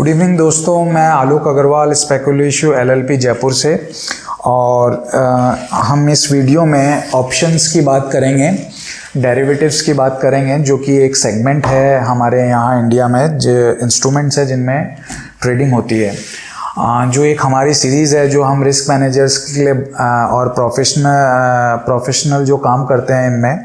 Good evening दोस्तों, मैं आलोक Agarwal speculation LLP Jaipur से। और हम इस वीडियो में ऑप्शंस की बात करेंगे, डेरिवेटिव्स की बात करेंगे, जो कि एक सेगमेंट है हमारे यहाँ इंडिया में, जो इंस्ट्रूमेंट्स है जिनमें ट्रेडिंग होती है। जो एक हमारी सीरीज़ है जो हम रिस्क मैनेजर्स के लिए और प्रोफेशनल जो काम करते हैं इनमें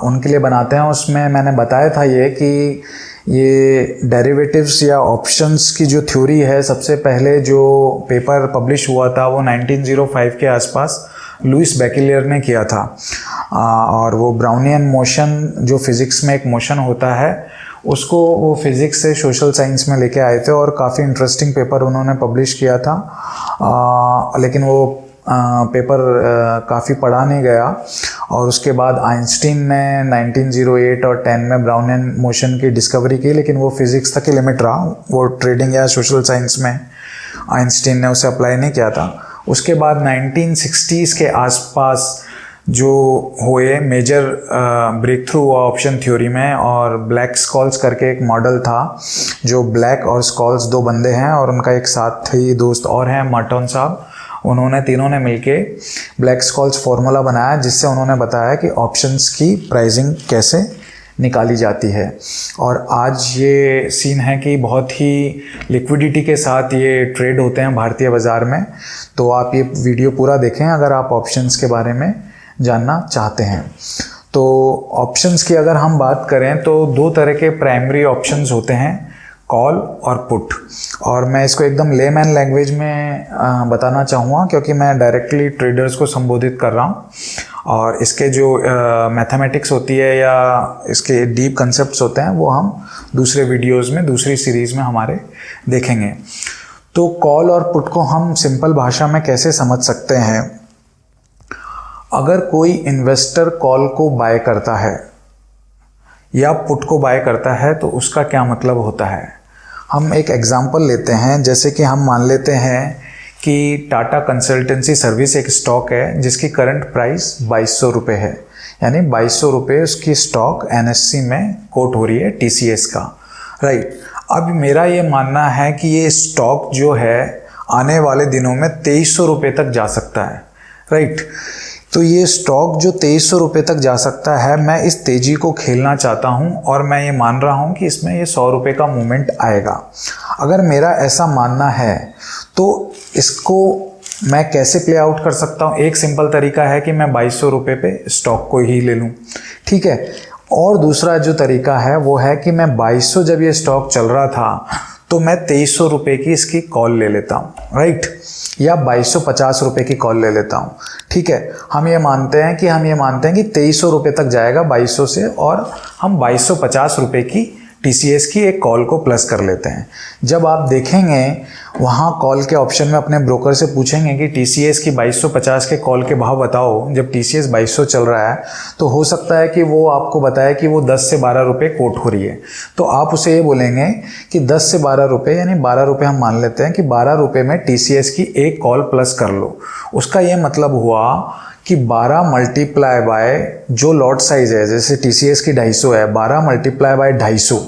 उनके लिए बनाते हैं। उसमें मैंने बताया था कि ये डेरिवेटिव्स या ऑप्शंस की जो थ्योरी है, सबसे पहले जो पेपर पब्लिश हुआ था वो 1905 के आसपास लुइस बेकिलियर ने किया था। और वो ब्राउनियन मोशन, जो फिज़िक्स में एक मोशन होता है, उसको वो फिज़िक्स से सोशल साइंस में लेके आए थे और काफ़ी इंटरेस्टिंग पेपर उन्होंने पब्लिश किया था। लेकिन वो पेपर काफ़ी पढ़ा नहीं गया। और उसके बाद आइंस्टीन ने 1908 और 10 में ब्राउनियन मोशन की डिस्कवरी की, लेकिन वो फिज़िक्स तक ही लिमिट रहा, वो ट्रेडिंग या सोशल साइंस में आइंस्टीन ने उसे अप्लाई नहीं किया था। उसके बाद 1960s के आसपास जो हुए मेजर ब्रेक थ्रू हुआ ऑप्शन थ्योरी में, और ब्लैक स्कॉल्स करके एक मॉडल था, जो ब्लैक और स्कॉल्स दो बंदे हैं और उनका एक साथी दोस्त और हैं मर्टन साहब। उन्होंने तीनों ने मिलके ब्लैक स्कॉल्स फॉर्मूला बनाया, जिससे उन्होंने बताया कि ऑप्शंस की प्राइसिंग कैसे निकाली जाती है। और आज ये सीन है कि बहुत ही लिक्विडिटी के साथ ये ट्रेड होते हैं भारतीय बाज़ार में। तो आप ये वीडियो पूरा देखें अगर आप ऑप्शंस के बारे में जानना चाहते हैं। तो ऑप्शंस की अगर हम बात करें तो दो तरह के प्राइमरी ऑप्शंस होते हैं, कॉल और पुट। और मैं इसको एकदम लेमैन लैंग्वेज में बताना चाहूँगा, क्योंकि मैं डायरेक्टली ट्रेडर्स को संबोधित कर रहा हूँ। और इसके जो मैथमेटिक्स होती है या इसके डीप कंसेप्ट्स होते हैं वो हम दूसरे वीडियोज़ में, दूसरी सीरीज़ में हमारे देखेंगे। तो कॉल और पुट को हम सिंपल भाषा में कैसे समझ सकते हैं? अगर कोई इन्वेस्टर कॉल को बाय करता है या पुट को बाय करता है तो उसका क्या मतलब होता है? हम एक एग्जांपल लेते हैं। जैसे कि हम मान लेते हैं कि टाटा कंसल्टेंसी सर्विस एक स्टॉक है जिसकी करंट प्राइस 2200 रुपये है, यानी 2200 रुपये उसकी स्टॉक NSE में कोट हो रही है TCS का, राइट। अब मेरा ये मानना है कि ये स्टॉक जो है आने वाले दिनों में 2300 रुपये तक जा सकता है, राइट। तो ये स्टॉक जो 2300 रुपये तक जा सकता है, मैं इस तेज़ी को खेलना चाहता हूँ और मैं ये मान रहा हूँ कि इसमें ये 100 रुपये का मूवमेंट आएगा। अगर मेरा ऐसा मानना है तो इसको मैं कैसे प्ले आउट कर सकता हूँ? एक सिंपल तरीका है कि मैं 2200 रुपये पे स्टॉक को ही ले लूँ, ठीक है। और दूसरा जो तरीका है वो है कि मैं 2200 जब ये स्टॉक चल रहा था तो मैं 2300 रुपये की इसकी कॉल ले लेता हूँ, राइट, या 2250 रुपये की कॉल ले लेता हूँ, ठीक है। हम ये मानते हैं कि 2300 रुपये तक जाएगा 2200 से, और हम 2250 रुपये की TCS की एक कॉल को प्लस कर लेते हैं। जब आप देखेंगे वहाँ कॉल के ऑप्शन में अपने ब्रोकर से पूछेंगे कि TCS की 2250 के कॉल के भाव बताओ, जब TCS 2200 चल रहा है, तो हो सकता है कि वो आपको बताए कि वो 10 से 12 रुपये कोट हो रही है। तो आप उसे ये बोलेंगे कि 10 से 12 रुपये, यानी 12 रुपये हम मान लेते हैं कि 12 रुपये में TCS की एक कॉल प्लस कर लो। उसका ये मतलब हुआ कि 12 मल्टीप्लाई बाय जो लॉट साइज़ है, जैसे TCS की 250 है, 12 मल्टीप्लाई बाय 250,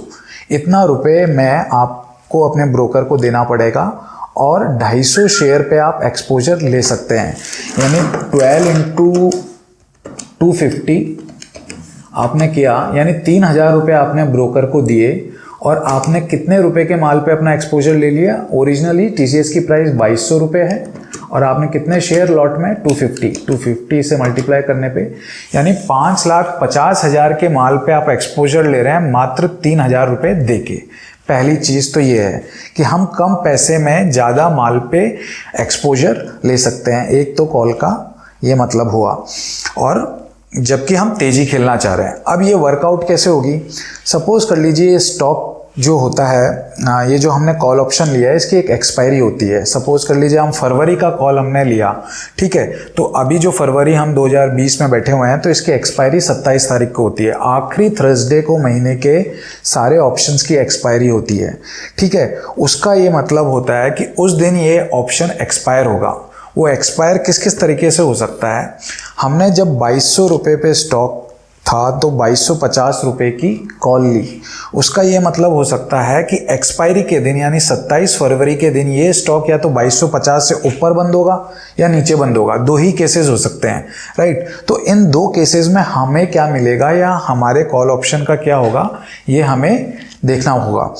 इतना रुपए मैं आपको अपने ब्रोकर को देना पड़ेगा और 250 शेयर पे आप एक्सपोजर ले सकते हैं। यानी 12 इंटू 250 आपने किया, यानी 3000 रुपये आपने ब्रोकर को दिए और आपने कितने रुपए के माल पे अपना एक्सपोजर ले लिया? ओरिजिनली TCS की प्राइस 2200 रुपये है और आपने कितने शेयर लॉट में? 250 से मल्टीप्लाई करने पे, यानी 5,50,000 के माल पे आप एक्सपोजर ले रहे हैं मात्र 3000 रुपये दे के। पहली चीज़ तो ये है कि हम कम पैसे में ज़्यादा माल पे एक्सपोजर ले सकते हैं। एक तो कॉल का ये मतलब हुआ, और जबकि हम तेज़ी खेलना चाह रहे हैं। अब ये वर्कआउट कैसे होगी? सपोज कर लीजिए ये स्टॉक जो होता है, ये जो हमने कॉल ऑप्शन लिया है, इसकी एक एक्सपायरी होती है। सपोज कर लीजिए हम फरवरी का कॉल हमने लिया, ठीक है। तो अभी जो फरवरी हम 2020 में बैठे हुए हैं, तो इसकी एक्सपायरी 27 तारीख को होती है। आखिरी थर्सडे को महीने के सारे ऑप्शंस की एक्सपायरी होती है, ठीक है। उसका ये मतलब होता है कि उस दिन ये ऑप्शन एक्सपायर होगा। वो एक्सपायर किस किस तरीके से हो सकता है? हमने जब 2200 रुपये पे स्टॉक था तो 2250 रुपये की कॉल ली, उसका ये मतलब हो सकता है कि एक्सपायरी के दिन यानी 27 फरवरी के दिन ये स्टॉक या तो 2250 से ऊपर बंद होगा या नीचे बंद होगा। दो ही केसेस हो सकते हैं, राइट। तो इन दो केसेस में हमें क्या मिलेगा या हमारे कॉल ऑप्शन का क्या होगा, ये हमें देखना होगा।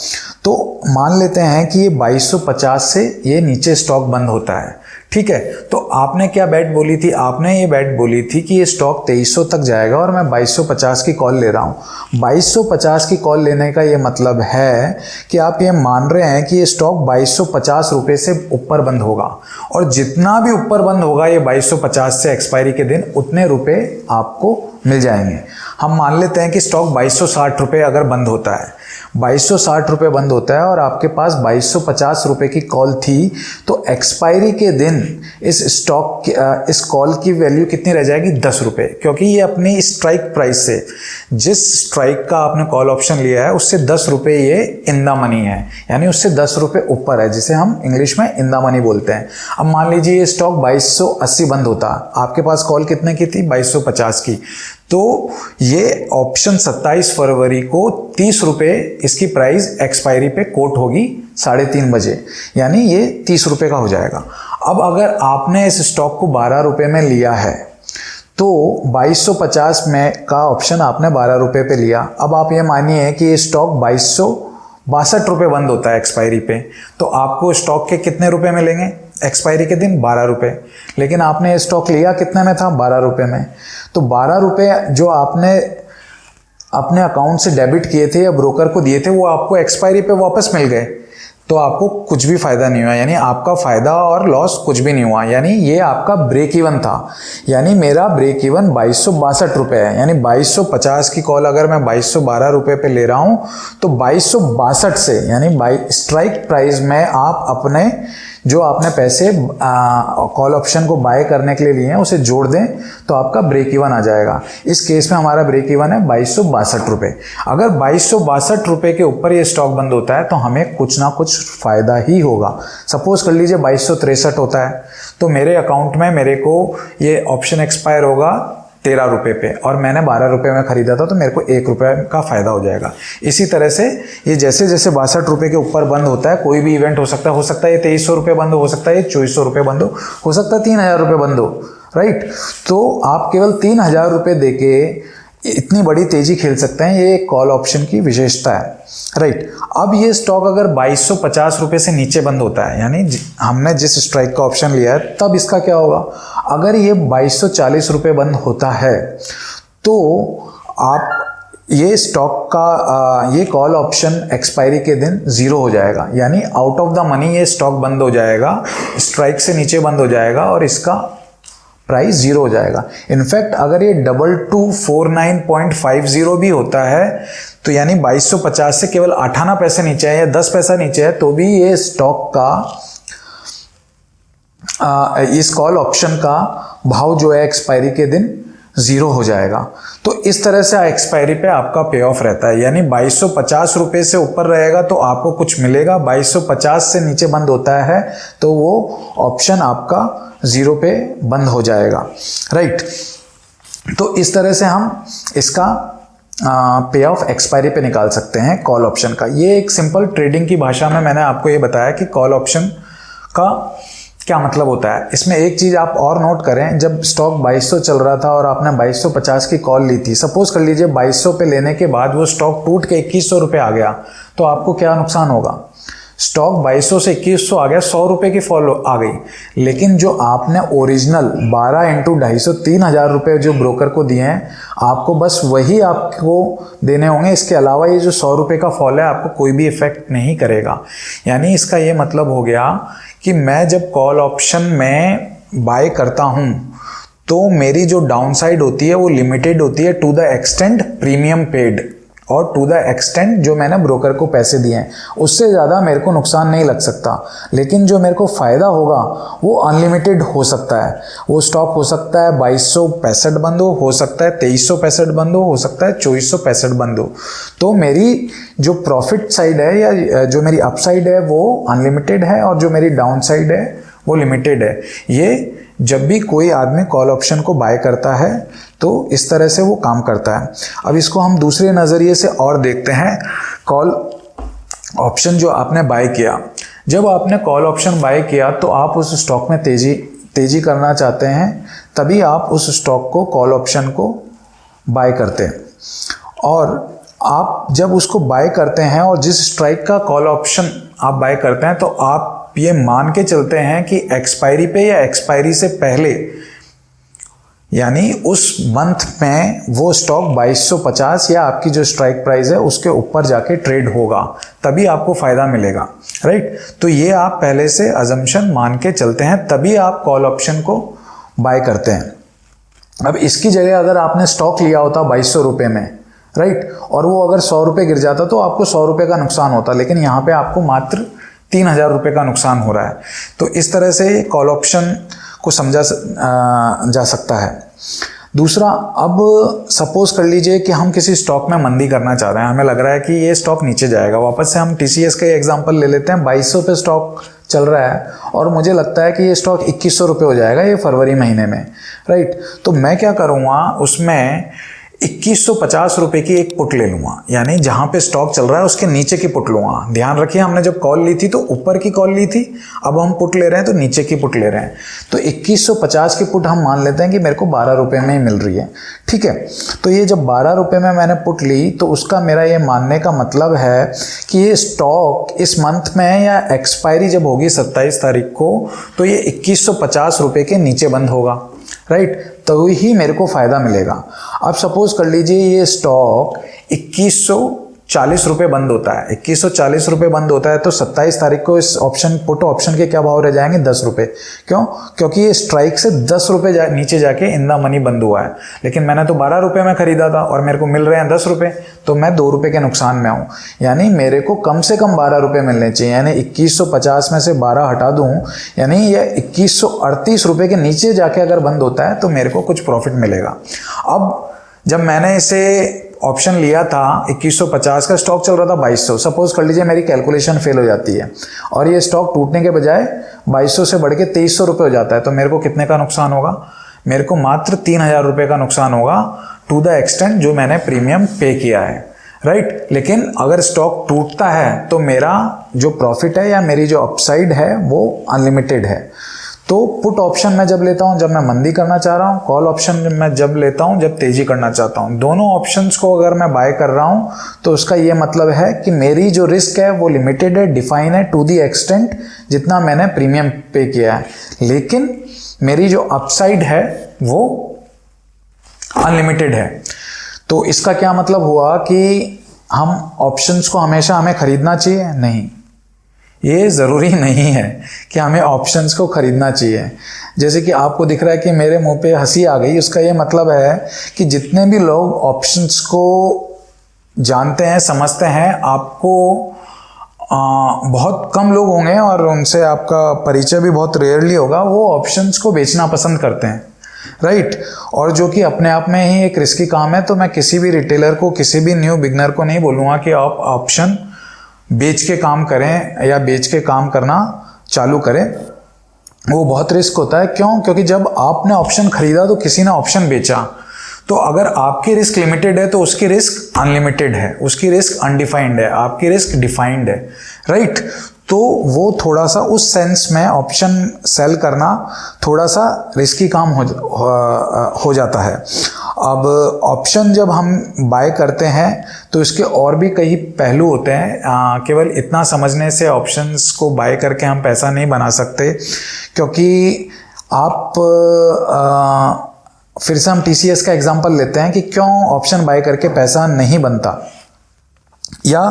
तो मान लेते हैं कि ये 2250 से ये नीचे स्टॉक बंद होता है, ठीक है। तो आपने क्या बेट बोली थी, आपने ये बेट बोली थी कि ये स्टॉक 2300 तक जाएगा और मैं 2250 की कॉल ले रहा हूँ। 2250 की कॉल लेने का ये मतलब है कि आप ये मान रहे हैं कि ये स्टॉक 2250 रुपये से ऊपर बंद होगा और जितना भी ऊपर बंद होगा ये 2250 से एक्सपायरी के दिन उतने रुपए आपको मिल जाएंगे। हम मान लेते हैं कि स्टॉक 2260 रुपये अगर बंद होता है, 2260 रुपये बंद होता है और आपके पास 2250 रुपये की कॉल थी, तो एक्सपायरी के दिन इस स्टॉक इस कॉल की वैल्यू कितनी रह जाएगी, 10 रुपये, क्योंकि ये अपनी स्ट्राइक प्राइस से, जिस स्ट्राइक का आपने कॉल ऑप्शन लिया है उससे 10 रुपये ये इन द मनी है, यानी उससे 10 रुपये ऊपर है, जिसे हम इंग्लिश में इन द मनी बोलते हैं। अब मान लीजिए ये स्टॉक 2280 बंद होता, आपके पास कॉल कितने की थी, 2250 की, तो ये ऑप्शन 27 फरवरी को 30 रुपये इसकी प्राइस एक्सपायरी पे कोट होगी 3:30 बजे, यानी ये 30 रुपये का हो जाएगा। अब अगर आपने इस स्टॉक को 12 रुपये में लिया है तो 2250 में का ऑप्शन आपने 12 रुपये पे लिया। अब आप ये मानिए कि ये स्टॉक 2262 रुपये बंद होता है एक्सपायरी पे, तो आपको स्टॉक के कितने रुपए मिलेंगे एक्सपायरी के दिन, 12 रुपये। लेकिन आपने ये स्टॉक लिया कितने में था, 12 रुपये में, तो 12 रुपये जो आपने अपने अकाउंट से डेबिट किए थे या ब्रोकर को दिए थे वो आपको एक्सपायरी पे वापस मिल गए, तो आपको कुछ भी फ़ायदा नहीं हुआ, यानी आपका फ़ायदा और लॉस कुछ भी नहीं हुआ, यानी ये आपका ब्रेक इवन था। यानी मेरा ब्रेक इवन 2262 रुपये है, यानी 2250 की कॉल अगर मैं 2212 रुपये पे ले रहा हूँ तो 2262 से, यानी स्ट्राइक प्राइस में आप अपने जो आपने पैसे कॉल ऑप्शन को बाय करने के लिए लिए हैं उसे जोड़ दें तो आपका ब्रेक इवन आ जाएगा। इस केस में हमारा ब्रेक इवन है 2262 रुपये। अगर 2262 रुपये के ऊपर ये स्टॉक बंद होता है तो हमें कुछ ना कुछ फ़ायदा ही होगा। सपोज कर लीजिए 2263 होता है तो मेरे अकाउंट में मेरे को ये ऑप्शन एक्सपायर होगा 13 रुपये पे और मैंने 12 रुपये में ख़रीदा था तो मेरे को 1 रुपये का फ़ायदा हो जाएगा। इसी तरह से ये जैसे जैसे 62 रुपये के ऊपर बंद होता है, कोई भी इवेंट हो सकता है ये 2300 रुपये बंद हो सकता है, ये 2400 रुपये बंद हो सकता है 3000 रुपये बंद हो, राइट। तो आप केवल 3000 रुपये दे के इतनी बड़ी तेजी खेल सकते हैं, ये कॉल ऑप्शन की विशेषता है, राइट। अब ये स्टॉक अगर 2250 रुपये से नीचे बंद होता है, यानी हमने जिस स्ट्राइक का ऑप्शन लिया है, तब इसका क्या होगा, अगर ये 2240 रुपये बंद होता है तो आप ये स्टॉक का ये कॉल ऑप्शन एक्सपायरी के दिन 0 हो जाएगा, यानी आउट ऑफ द मनी ये स्टॉक बंद हो जाएगा, स्ट्राइक से नीचे बंद हो जाएगा और इसका प्राइस 0 हो जाएगा। इनफैक्ट अगर ये 2249.50 भी होता है तो यानी 2250 से केवल 58 पैसे नीचे है या 10 पैसा नीचे है तो भी ये स्टॉक का इस कॉल ऑप्शन का भाव जो है एक्सपायरी के दिन 0 हो जाएगा। तो इस तरह से एक्सपायरी पे आपका पे ऑफ रहता है, यानी 2250 रुपये से ऊपर रहेगा तो आपको कुछ मिलेगा, 2250 से नीचे बंद होता है तो वो ऑप्शन आपका 0 पे बंद हो जाएगा, राइट। तो इस तरह से हम इसका पे ऑफ एक्सपायरी पे निकाल सकते हैं कॉल ऑप्शन का। ये एक सिंपल ट्रेडिंग की भाषा में मैंने आपको ये बताया कि कॉल ऑप्शन का क्या मतलब होता है। इसमें एक चीज़ आप और नोट करें, जब स्टॉक 2200 चल रहा था और आपने 2250 की कॉल ली थी, सपोज कर लीजिए 2200 पे लेने के बाद वो स्टॉक टूट के 2100 रुपये आ गया तो आपको क्या नुकसान होगा, स्टॉक 2200 से 2100 आ गया, 100 रुपये की फॉल आ गई, लेकिन जो आपने ओरिजिनल 12 × 250 3000 रुपये जो ब्रोकर को दिए हैं आपको बस वही आपको देने होंगे, इसके अलावा ये जो 100 रुपये का फॉल है आपको कोई भी इफेक्ट नहीं करेगा। यानी इसका ये मतलब हो गया कि मैं जब कॉल ऑप्शन में बाय करता हूँ तो मेरी जो डाउनसाइड होती है वो लिमिटेड होती है to the extent premium paid और टू द एक्सटेंट जो मैंने ब्रोकर को पैसे दिए हैं, उससे ज़्यादा मेरे को नुकसान नहीं लग सकता। लेकिन जो मेरे को फ़ायदा होगा वो अनलिमिटेड हो सकता है। वो स्टॉक हो सकता है 2265 बंद हो सकता है 2365 बंद हो सकता है 2465 बंद हो। तो मेरी जो प्रॉफिट साइड है या जो मेरी अपसाइड है वो अनलिमिटेड है और जो मेरी डाउन साइड है वो लिमिटेड है। ये जब भी कोई आदमी कॉल ऑप्शन को बाय करता है तो इस तरह से वो काम करता है। अब इसको हम दूसरे नज़रिए से और देखते हैं। कॉल ऑप्शन जो आपने बाय किया, जब आपने कॉल ऑप्शन बाय किया तो आप उस स्टॉक में तेजी करना चाहते हैं, तभी आप उस स्टॉक को कॉल ऑप्शन को बाय करते हैं। और आप जब उसको बाय करते हैं और जिस स्ट्राइक का कॉल ऑप्शन आप बाय करते हैं तो आप ये मान के चलते हैं कि एक्सपायरी पे या एक्सपायरी से पहले, यानी उस मंथ में वो स्टॉक 2250 या आपकी जो स्ट्राइक प्राइस है उसके ऊपर जाके ट्रेड होगा, तभी आपको फ़ायदा मिलेगा, राइट। तो ये आप पहले से अजम्पशन मान के चलते हैं, तभी आप कॉल ऑप्शन को बाय करते हैं। अब इसकी जगह अगर आपने स्टॉक लिया होता 2200 रुपये में, राइट, और वो अगर 100 रुपये गिर जाता तो आपको 100 रुपये का नुकसान होता, लेकिन यहाँ पे आपको मात्र 3000 रुपये का नुकसान हो रहा है। तो इस तरह से कॉल ऑप्शन को समझा जा सकता है। दूसरा, अब सपोज कर लीजिए कि हम किसी स्टॉक में मंदी करना चाह रहे हैं, हमें लग रहा है कि ये स्टॉक नीचे जाएगा। वापस से हम TCS का एग्जांपल ले लेते हैं। 2200 पे स्टॉक चल रहा है और मुझे लगता है कि ये स्टॉक 2100 रुपये हो जाएगा ये फरवरी महीने में, राइट। तो मैं क्या करूँगा, उसमें 2150 रुपये की एक पुट ले लूँगा, यानी जहाँ पे स्टॉक चल रहा है उसके नीचे की पुट लूँगा। ध्यान रखिए, हमने जब कॉल ली थी तो ऊपर की कॉल ली थी, अब हम पुट ले रहे हैं तो नीचे की पुट ले रहे हैं। तो 2150 की पुट हम मान लेते हैं कि मेरे को 12 रुपये में ही मिल रही है, ठीक है। तो ये जब 12 रुपये में मैंने पुट ली तो उसका मेरा ये मानने का मतलब है कि ये स्टॉक इस मंथ में या एक्सपायरी जब होगी 27 तारीख को तो ये 2150 रुपये के नीचे बंद होगा, राइट, तो ही मेरे को फ़ायदा मिलेगा। अब सपोज कर लीजिए ये स्टॉक 2140 रुपये बंद होता है, 2140 रुपये बंद होता है तो 27 तारीख को इस ऑप्शन पुट ऑप्शन के क्या भाव रह जाएंगे, 10 रुपये। क्यों? क्योंकि ये स्ट्राइक से 10 रुपये नीचे जाके इन द मनी बंद हुआ है, लेकिन मैंने तो 12 रुपये में ख़रीदा था और मेरे को मिल रहे हैं 10 रुपये, तो मैं 2 रुपये के नुकसान में हूँ। यानी मेरे को कम से कम 12 रुपये मिलने चाहिए, यानी 2150 में से 12 हटा दूँ, यानी ये 2138 रुपये के नीचे जाके अगर बंद होता है तो मेरे को कुछ प्रॉफिट मिलेगा। अब जब मैंने इसे ऑप्शन लिया था 2150 का, स्टॉक चल रहा था 2200, सपोज कर लीजिए मेरी कैलकुलेशन फेल हो जाती है और ये स्टॉक टूटने के बजाय 2200 से बढ़ के 2300 रुपये हो जाता है, तो मेरे को कितने का नुकसान होगा? मेरे को मात्र 3000 रुपये का नुकसान होगा, टू द एक्सटेंट जो मैंने प्रीमियम पे किया है, राइट। लेकिन अगर स्टॉक टूटता है तो मेरा जो प्रॉफिट है या मेरी जो अपसाइड है वो अनलिमिटेड है। तो पुट ऑप्शन मैं जब लेता हूं जब मैं मंदी करना चाह रहा हूं, कॉल ऑप्शन मैं जब लेता हूं जब तेजी करना चाहता हूं। दोनों ऑप्शंस को अगर मैं बाय कर रहा हूं तो उसका ये मतलब है कि मेरी जो रिस्क है वो लिमिटेड है, डिफाइन है टू दी एक्सटेंट जितना मैंने प्रीमियम पे किया है, लेकिन मेरी जो अपसाइड है वो अनलिमिटेड है। तो इसका क्या मतलब हुआ कि हम ऑप्शंस को हमेशा हमें खरीदना चाहिए? नहीं, ये ज़रूरी नहीं है कि हमें ऑप्शंस को ख़रीदना चाहिए। जैसे कि आपको दिख रहा है कि मेरे मुंह पे हंसी आ गई, उसका ये मतलब है कि जितने भी लोग ऑप्शंस को जानते हैं, समझते हैं, आपको बहुत कम लोग होंगे और उनसे आपका परिचय भी बहुत रेयरली होगा, वो ऑप्शंस को बेचना पसंद करते हैं, राइट। और जो कि अपने आप में ही एक रिस्की काम है। तो मैं किसी भी रिटेलर को, किसी भी न्यू बिगनर को नहीं बोलूँगा कि आप ऑप्शन बेच के काम करें या बेच के काम करना चालू करें, वो बहुत रिस्क होता है। क्यों? क्योंकि जब आपने ऑप्शन खरीदा तो किसी ने ऑप्शन बेचा, तो अगर आपकी रिस्क लिमिटेड है तो उसकी रिस्क अनलिमिटेड है, उसकी रिस्क अनडिफाइंड है, आपकी रिस्क डिफाइंड है, राइट। तो वो थोड़ा सा उस सेंस में ऑप्शन सेल करना थोड़ा सा रिस्की काम हो जाता है। अब ऑप्शन जब हम बाय करते हैं तो इसके और भी कई पहलू होते हैं। केवल इतना समझने से ऑप्शंस को बाय करके हम पैसा नहीं बना सकते, क्योंकि आप फिर से हम TCS का एग्जांपल लेते हैं कि क्यों ऑप्शन बाय करके पैसा नहीं बनता, या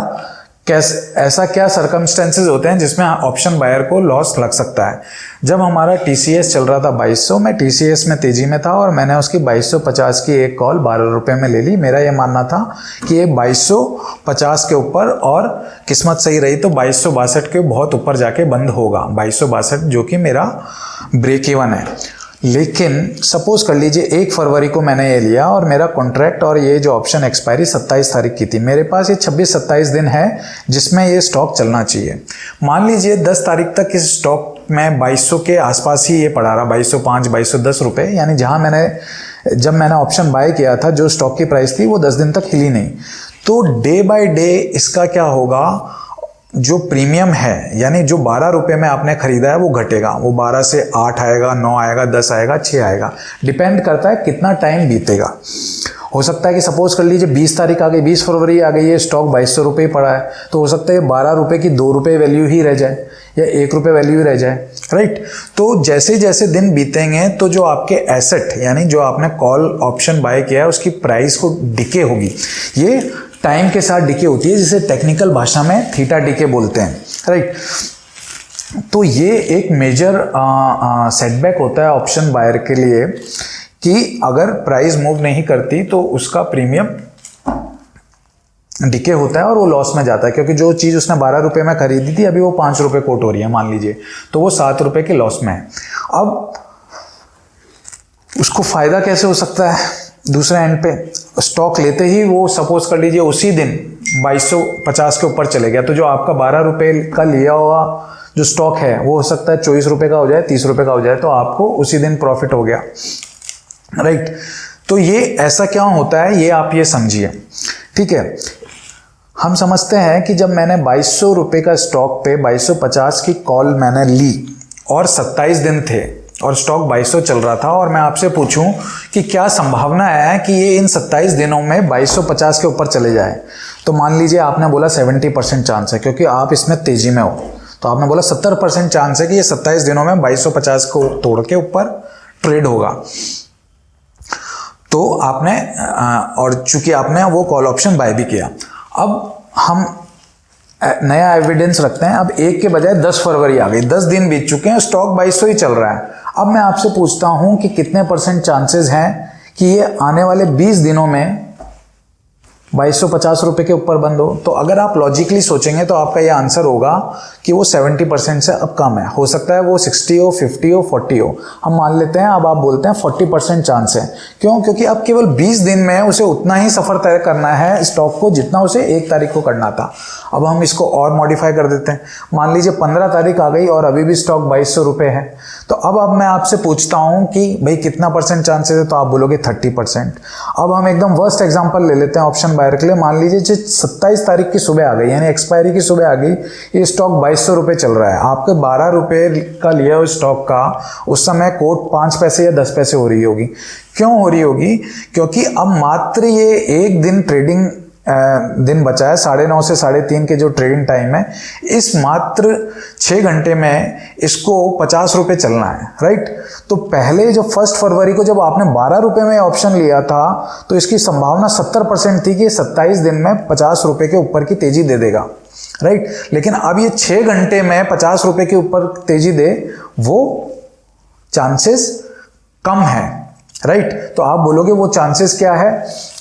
ऐसा क्या सर्कमस्टेंसेस होते हैं जिसमें ऑप्शन बायर को लॉस लग सकता है। जब हमारा TCS चल रहा था 2200, मैं TCS में तेजी में था और मैंने उसकी 2250 की एक कॉल 12 रुपये में ले ली। मेरा ये मानना था कि ये 2250 के ऊपर, और किस्मत सही रही तो 2262 के बहुत ऊपर जाके बंद होगा, 2262 जो कि मेरा ब्रेक इवन है। लेकिन सपोज कर लीजिए 1 फरवरी को मैंने ये लिया और मेरा कॉन्ट्रैक्ट और ये जो ऑप्शन एक्सपायरी 27 तारीख की थी, मेरे पास ये 26-27 दिन है जिसमें ये स्टॉक चलना चाहिए। मान लीजिए 10 तारीख तक इस स्टॉक में 2200 के आसपास ही ये पड़ा रहा, 2205 2210 रुपये, यानी जब मैंने ऑप्शन बाय किया था जो स्टॉक की प्राइस थी वो 10 दिन तक हिली नहीं। तो डे बाय डे इसका क्या होगा, जो प्रीमियम है यानी जो 12 रुपये में आपने खरीदा है वो घटेगा, वो 12 से 8 आएगा, 9 आएगा, 10 आएगा, 6 आएगा, डिपेंड करता है कितना टाइम बीतेगा। हो सकता है कि सपोज कर लीजिए 20 तारीख आ गई, 20 फरवरी आ गई, ये स्टॉक 2200 रुपये पड़ा है, तो हो सकता है 12 रुपये की 2 रुपये वैल्यू ही रह जाए या 1 रुपये वैल्यू ही रह जाए, राइट। तो जैसे जैसे दिन बीतेंगे तो जो आपके एसेट यानी जो आपने कॉल ऑप्शन बाय किया है उसकी प्राइस को डिके होगी, ये टाइम के साथ डिके होती है, जिसे टेक्निकल भाषा में थीटा डिके बोलते हैं, राइट। तो ये एक मेजर सेटबैक होता है ऑप्शन बायर के लिए कि अगर प्राइस मूव नहीं करती तो उसका प्रीमियम डिके होता है और वो लॉस में जाता है, क्योंकि जो चीज़ उसने 12 रुपये में खरीदी थी अभी वो 5 रुपये कोट हो रही है मान लीजिए, तो वो 7 रुपये के लॉस में है। अब उसको फायदा कैसे हो सकता है, दूसरे एंड पे स्टॉक लेते ही वो सपोज कर लीजिए उसी दिन 2250 के ऊपर चले गया, तो जो आपका 12 रुपये का लिया हुआ जो स्टॉक है वो हो सकता है 24 रुपये का हो जाए, 30 रुपये का हो जाए, तो आपको उसी दिन प्रॉफिट हो गया, राइट। तो ये ऐसा क्यों होता है ये आप ये समझिए, ठीक है। हम समझते हैं कि जब मैंने 2200 रुपये का स्टॉक पे 2250 की कॉल मैंने ली और 27 दिन थे और स्टॉक 2200 चल रहा था, और मैं आपसे पूछूं कि क्या संभावना है कि ये इन 27 दिनों में 2250 के ऊपर चले जाए, तो मान लीजिए आपने बोला 70% चांस है, क्योंकि आप इसमें तेजी में हो, तो आपने बोला 70% चांस है कि ये 27 दिनों में 2250 को तोड़ के ऊपर ट्रेड होगा। तो आपने और चूंकि आपने वो कॉल ऑप्शन बाय भी किया, अब हम नया एविडेंस रखते हैं। अब 1 के बजाय 10 फरवरी आ गई, 10 दिन बीत चुके हैं, स्टॉक 2200 ही चल रहा है। अब मैं आपसे पूछता हूं कि कितने % चांसेस हैं कि ये आने वाले 20 दिनों में 2250 रुपये के ऊपर बंद हो। तो अगर आप लॉजिकली सोचेंगे तो आपका ये आंसर होगा कि वो 70% से अब कम है। हो सकता है वो 60 हो, 50 हो, 40 हो, हम मान लेते हैं। अब आप बोलते हैं 40% चांस है। क्यों? क्योंकि अब केवल 20 दिन में उसे उतना ही सफ़र तय करना है स्टॉक को जितना उसे 1 तारीख को करना था। अब हम इसको और मॉडिफाई कर देते हैं। मान लीजिए 15 तारीख आ गई और अभी भी स्टॉक 2200 रुपये है। तो अब मैं आपसे पूछता हूँ कि भाई कितना % चांसेस है, तो आप बोलोगे 30%। अब हम एकदम वर्स्ट एग्जाम्पल ले लेते हैं ऑप्शन बायर के लिए। मान लीजिए 27 तारीख की सुबह आ गई, यानी एक्सपायरी की सुबह आ गई, ये स्टॉक 2200 रुपये चल रहा है। आपके 12 रुपये का लिया हुआ स्टॉक का उस समय कोट 5 पैसे या 10 पैसे हो रही होगी। क्यों हो रही होगी? क्योंकि अब मात्र ये एक दिन ट्रेडिंग दिन बचा है, 9:30 से 3:30 के जो ट्रेडिंग टाइम है, इस मात्र 6 घंटे में इसको 50 रुपये चलना है, राइट। तो पहले जो 1 फरवरी को जब आपने 12 रुपये में ऑप्शन लिया था तो इसकी संभावना 70% थी कि 27 दिन में 50 रुपये के ऊपर की तेजी दे देगा, राइट। लेकिन अब ये 6 घंटे में 50 रुपये के ऊपर तेजी दे, वो चांसेस कम है, राइट। तो आप बोलोगे वो चांसेस क्या है?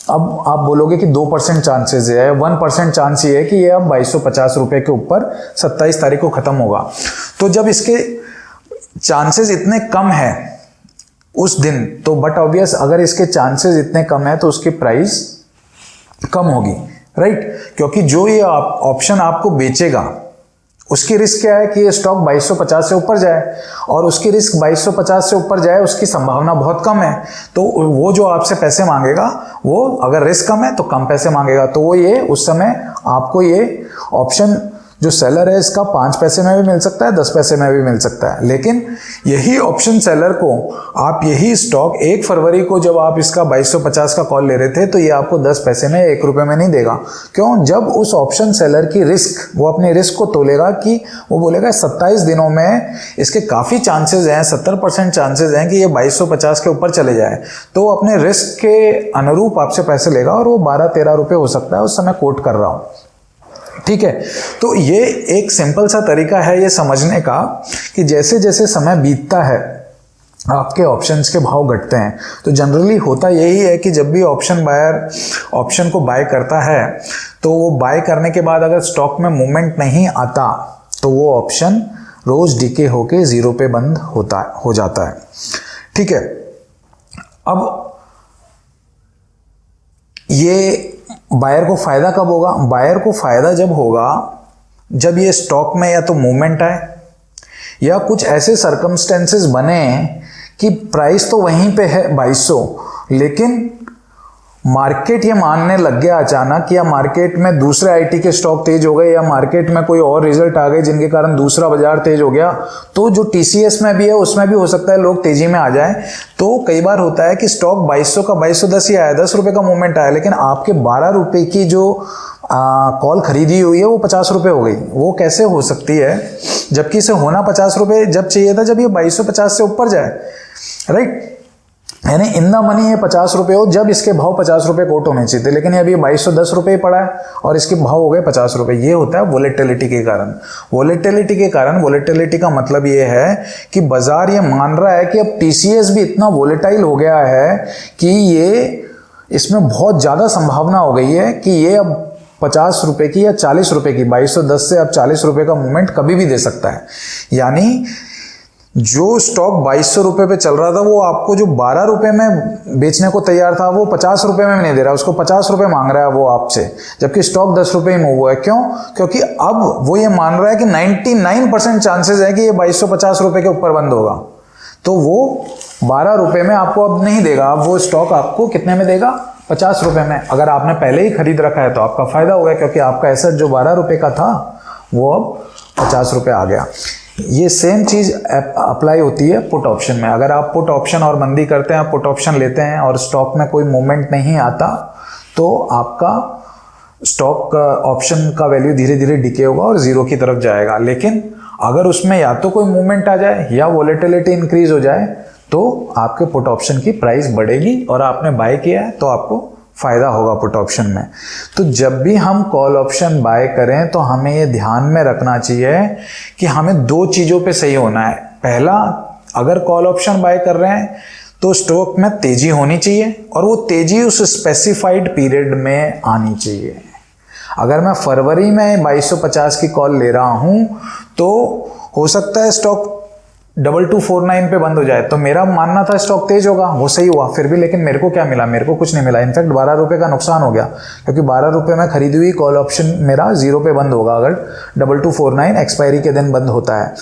अब आप बोलोगे कि 2% चांसेस है, 1% चांस ये है कि ये अब 2250 रुपये के ऊपर 27 तारीख को खत्म होगा। तो जब इसके चांसेस इतने कम है उस दिन, तो बट ऑब्वियस अगर इसके चांसेस इतने कम है तो उसकी प्राइस कम होगी, राइट। क्योंकि जो ये ऑप्शन आपको बेचेगा उसकी रिस्क क्या है कि ये स्टॉक 2250 से ऊपर जाए, और उसकी रिस्क 2250 से ऊपर जाए उसकी संभावना बहुत कम है। तो वो जो आपसे पैसे मांगेगा, वो अगर रिस्क कम है तो कम पैसे मांगेगा। तो वो ये उस समय आपको ये ऑप्शन जो सेलर है इसका 5 पैसे में भी मिल सकता है, 10 पैसे में भी मिल सकता है। लेकिन यही ऑप्शन सेलर को आप यही स्टॉक 1 फरवरी को जब आप इसका 2250 का कॉल ले रहे थे तो ये आपको 10 पैसे में, 1 रुपये में नहीं देगा। क्यों? जब उस ऑप्शन सेलर की रिस्क, वो अपनी रिस्क को तोलेगा कि वो बोलेगा 27 दिनों में इसके काफ़ी चांसेस हैं, 70% चांसेस हैं कि ये 2250 के ऊपर चले जाए, तो अपने रिस्क के अनुरूप आपसे पैसे लेगा और वो 12-13 रुपये हो सकता है उस समय कोट कर रहा हूँ, ठीक है। तो ये एक सिंपल सा तरीका है ये समझने का कि जैसे जैसे समय बीतता है आपके ऑप्शंस के भाव घटते हैं। तो जनरली होता यही है कि जब भी ऑप्शन बायर ऑप्शन को बाय करता है तो वो बाय करने के बाद अगर स्टॉक में मूवमेंट नहीं आता तो वो ऑप्शन रोज डीके होके 0 पे बंद हो जाता है, ठीक है। अब ये बायर को फायदा कब होगा? बायर को फायदा जब होगा जब ये स्टॉक में या तो मूवमेंट आए या कुछ ऐसे सर्कमस्टेंसेस बने कि प्राइस तो वहीं पे है 2200, लेकिन मार्केट ये मानने लग गया अचानक, या मार्केट में दूसरे आईटी के स्टॉक तेज हो गए, या मार्केट में कोई और रिजल्ट आ गए जिनके कारण दूसरा बाजार तेज हो गया, तो जो टीसीएस में भी है उसमें भी हो सकता है लोग तेजी में आ जाएं। तो कई बार होता है कि स्टॉक 2200 का 2210 ही आया, 10 रुपए का मूवमेंट आया, लेकिन आपके 12 रुपए की जो कॉल खरीदी हुई है वो 50 रुपए हो गई। वो कैसे हो सकती है, जबकि इसे होना 50 रुपए जब चाहिए था जब ये 2250 से ऊपर जाए, राइट। यानी इन द मनी ये 50 रुपए हो जब इसके भाव 50 रुपए कोट होने चाहिए थे, लेकिन ये अभी 2210 रुपए पड़ा है और इसके भाव हो गए 50 रुपए। ये होता है वोलेटिलिटी के कारण। वोलेटिलिटी के कारण, वोलेटिलिटी का मतलब ये है कि बाजार ये मान रहा है कि अब टीसीएस भी इतना वोलेटाइल हो गया है कि ये इसमें बहुत ज़्यादा संभावना हो गई है कि ये अब 50 रुपए की या 40 रुपए की, 2210 से अब 40 रुपए का मूवमेंट कभी भी दे सकता है। यानी जो स्टॉक 2200 रुपए पे चल रहा था वो आपको जो 12 रुपए में बेचने को तैयार था वो 50 रुपए में नहीं दे रहा, उसको 50 रुपए मांग रहा है वो आपसे, जबकि स्टॉक 10 रुपए ही मूव हुआ है। क्यों? क्योंकि अब वो ये मान रहा है कि 99% चांसेस है कि ये 2250 रुपए के ऊपर बंद होगा, तो वो 12 रुपए में आपको अब नहीं देगा। अब वो स्टॉक आपको कितने में देगा? 50 रुपए में। अगर आपने पहले ही खरीद रखा है तो आपका फायदा हो गया, क्योंकि आपका एसेट जो 12 रुपए का था वो अब 50 रुपए आ गया। ये सेम चीज अप्लाई होती है पुट ऑप्शन में। अगर आप पुट ऑप्शन और मंदी करते हैं, पुट ऑप्शन लेते हैं और स्टॉक में कोई मूवमेंट नहीं आता, तो आपका स्टॉक ऑप्शन का वैल्यू धीरे धीरे डिके होगा और जीरो की तरफ जाएगा। लेकिन अगर उसमें या तो कोई मूवमेंट आ जाए या वोलेटिलिटी इंक्रीज हो जाए तो आपके पुट ऑप्शन की प्राइस बढ़ेगी और आपने बाय किया है तो आपको फायदा होगा पुट ऑप्शन में। तो जब भी हम कॉल ऑप्शन बाय करें तो हमें ये ध्यान में रखना चाहिए कि हमें दो चीज़ों पे सही होना है। पहला, अगर कॉल ऑप्शन बाय कर रहे हैं तो स्टॉक में तेजी होनी चाहिए और वो तेजी उस स्पेसिफाइड पीरियड में आनी चाहिए। अगर मैं फरवरी में 2250 की कॉल ले रहा हूं तो हो सकता है स्टॉक 2249 पे बंद हो जाए, तो मेरा मानना था स्टॉक तेज होगा, वो सही हुआ फिर भी, लेकिन मेरे को क्या मिला? मेरे को कुछ नहीं मिला। इनफैक्ट 12 रुपए का नुकसान हो गया, क्योंकि 12 रुपए में खरीदी हुई कॉल ऑप्शन मेरा जीरो पे बंद होगा अगर 2249 एक्सपायरी के दिन बंद होता है।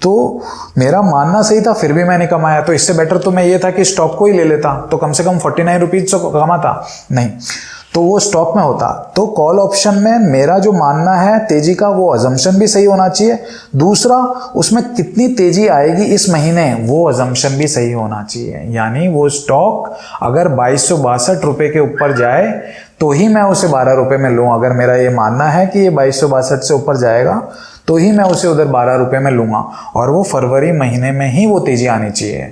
तो मेरा मानना सही था, फिर भी मैंने कमाया। तो इससे बेटर तो मैं ये था कि स्टॉक को ही ले लेता, तो कम से कम 49 रुपीज तो कमाता नहीं, तो वो स्टॉक में होता। तो कॉल ऑप्शन में मेरा जो मानना है तेजी का, वो अजम्पशन भी सही होना चाहिए। दूसरा, उसमें कितनी तेजी आएगी इस महीने, वो अजम्पशन भी सही होना चाहिए। यानी वो स्टॉक अगर 2262 रुपए के ऊपर जाए तो ही मैं उसे 12 रुपए में लूँ। अगर मेरा ये मानना है कि ये 2262 से ऊपर जाएगा तो ही मैं उसे उधर 12 रुपए में लूँगा, और वो फरवरी महीने में ही वो तेजी आनी चाहिए।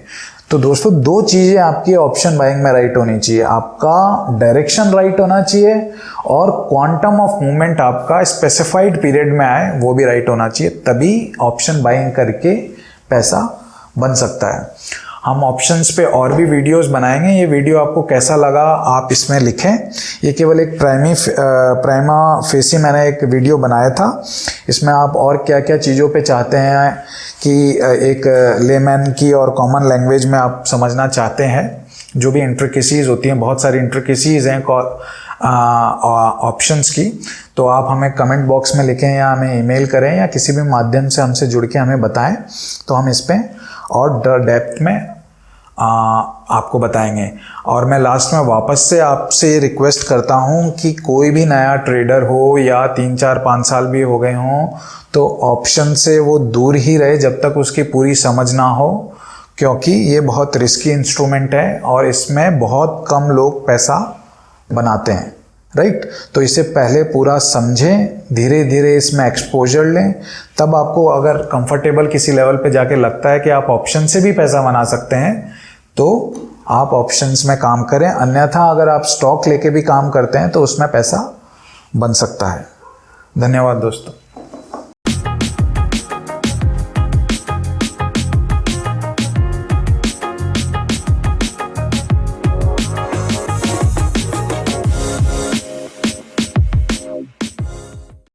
तो दोस्तों, दो चीज़ें आपकी ऑप्शन बाइंग में राइट होनी चाहिए। आपका डायरेक्शन राइट होना चाहिए और क्वांटम ऑफ मूवमेंट आपका स्पेसिफाइड पीरियड में आए वो भी राइट होना चाहिए, तभी ऑप्शन बाइंग करके पैसा बन सकता है। हम ऑप्शंस पे और भी वीडियोस बनाएंगे। ये वीडियो आपको कैसा लगा आप इसमें लिखें। ये केवल एक प्राइमा फेसी मैंने एक वीडियो बनाया था। इसमें आप और क्या क्या चीज़ों पे चाहते हैं कि एक लेमैन की और कॉमन लैंग्वेज में आप समझना चाहते हैं, जो भी इंट्रिकेसीज होती हैं, बहुत सारी इंट्रिकेसीज हैं ऑप्शंस की, तो आप हमें कमेंट बॉक्स में लिखें या हमें ईमेल करें या किसी भी माध्यम से हमसे जुड़ के हमें बताएं, तो हम इस पर और डेप्थ में आपको बताएंगे। और मैं लास्ट में वापस से आपसे रिक्वेस्ट करता हूं कि कोई भी नया ट्रेडर हो या 3, 4, 5 साल भी हो गए हों तो ऑप्शन से वो दूर ही रहे जब तक उसकी पूरी समझ ना हो, क्योंकि ये बहुत रिस्की इंस्ट्रूमेंट है और इसमें बहुत कम लोग पैसा बनाते हैं, राइट। तो इसे पहले पूरा समझें, धीरे धीरे इसमें एक्सपोजर लें, तब आपको अगर कंफर्टेबल किसी लेवल पे जाके लगता है कि आप ऑप्शन से भी पैसा बना सकते हैं तो आप ऑप्शंस में काम करें। अन्यथा अगर आप स्टॉक लेके भी काम करते हैं तो उसमें पैसा बन सकता है। धन्यवाद दोस्तों।